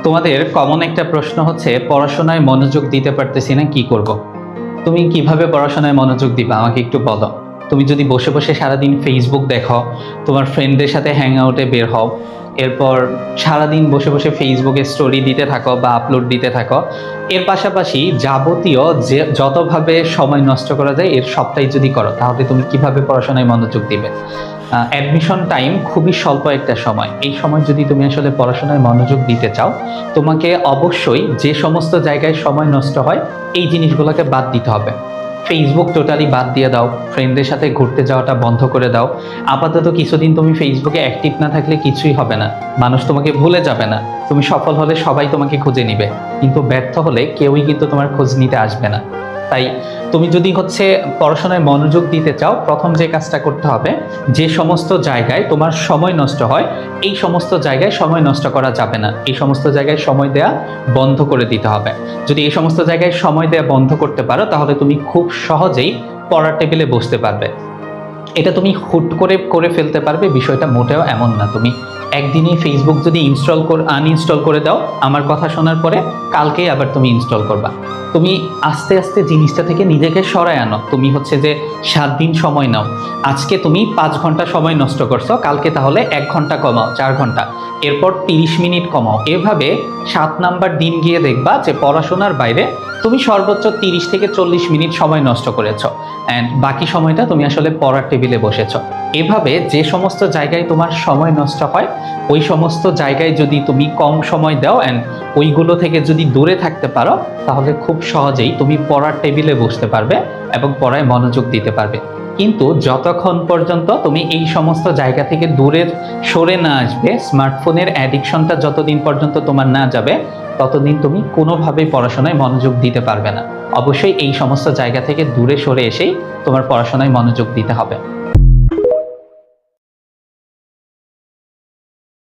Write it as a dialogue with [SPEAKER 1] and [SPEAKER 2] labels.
[SPEAKER 1] তোমাদের কমন একটা প্রশ্ন হচ্ছে, পড়াশোনায় মনোযোগ দিতে পারতেছি না, কি করব। তুমি কিভাবে পড়াশোনায় মনোযোগ দিবা আমাকে একটু বলো। তুমি যদি বসে বসে সারাদিন ফেসবুক দেখো, তোমার ফ্রেন্ডদের সাথে হ্যাং আউটে বের হও, এরপর সারাদিন বসে বসে ফেসবুকে স্টোরি দিতে থাকো বা আপলোড দিতে থাকো, এর পাশাপাশি যাবতীয় যে যতভাবে সময় নষ্ট করা যায় এর সবটাই যদি করো, তাহলে তুমি কিভাবে পড়াশোনায় মনোযোগ দিবে? অ্যাডমিশন টাইম খুবই স্বল্প একটা সময়। এই সময় যদি তুমি আসলে পড়াশোনায় মনোযোগ দিতে চাও, তোমাকে অবশ্যই যে সমস্ত জায়গায় সময় নষ্ট হয় এই জিনিসগুলোকে বাদ দিতে হবে। ফেসবুক টোটালি বাদ দিয়ে দাও, ফ্রেন্ডদের সাথে ঘুরতে যাওয়াটা বন্ধ করে দাও। আপাতত কিছুদিন তুমি ফেসবুকে অ্যাক্টিভ না থাকলে কিছুই হবে না, মানুষ তোমাকে ভুলে যাবে না। তুমি সফল হলে সবাই তোমাকে খুঁজে নিবে, কিন্তু ব্যর্থ হলে কেউই কিন্তু তোমার খোঁজ নিতে আসবে না। তাই তুমি যদি পড়াশোনায় মনোযোগ দিতে চাও, প্রথম যে কাজটা করতে হবে, যে সমস্ত জায়গায় তোমার সময় নষ্ট হয় এই সমস্ত জায়গায় সময় নষ্ট করা যাবে না, এই সমস্ত জায়গায় সময় দেয়া বন্ধ করে দিতে হবে। যদি এই সমস্ত জায়গায় সময় দেয়া বন্ধ করতে পারো, তাহলে তুমি খুব সহজেই পড়ার টেবিলে বসতে পারবে। এটা তুমি হুট করে করে ফেলতে পারবে, বিষয়টা মোটেও এমন না। তুমি একদিনই ফেসবুক যদি আনইনস্টল করে দাও, আমার কথা শোনার পরে কালকেই আবার তুমি ইনস্টল করবা। তুমি আস্তে আস্তে জিনিসটা থেকে নিজেকে সরায় আনো। তুমি যে 7 দিন সময় নাও, আজকে তুমি 5 ঘন্টা সময় নষ্ট করছো, কালকে তাহলে 1 ঘন্টা কমাও, 4 ঘন্টা, এরপর 30 মিনিট কমাও। এভাবে 7 নাম্বার দিন গিয়ে দেখবা যে পড়াশোনার বাইরে তুমি সর্বোচ্চ 30 থেকে 40 মিনিট সময় নষ্ট করেছো, অ্যান্ড বাকি সময়টা তুমি আসলে পড়ার টেবিলে বসেছো। এভাবে যে সমস্ত জায়গায় তোমার সময় নষ্ট হয় ওই সমস্ত জায়গায় যদি তুমি কম সময় দাও অ্যান্ড ওইগুলো থেকে যদি দূরে থাকতে পারো, তাহলে খুব সহজেই তুমি পড়ার টেবিলে বসতে পারবে এবং পড়ায় মনোযোগ দিতে পারবে। কিন্তু যতক্ষণ পর্যন্ত তুমি এই সমস্ত জায়গা থেকে দূরে সরে না আসবে, স্মার্টফোনের অ্যাডিকশনটা যতদিন পর্যন্ত তোমার না যাবে, ততদিন তুমি কোনোভাবেই পড়াশোনায় মনোযোগ দিতে পারবে না। অবশ্যই এই সমস্ত জায়গা থেকে দূরে সরে এসেই তোমার পড়াশোনায় মনোযোগ দিতে হবে।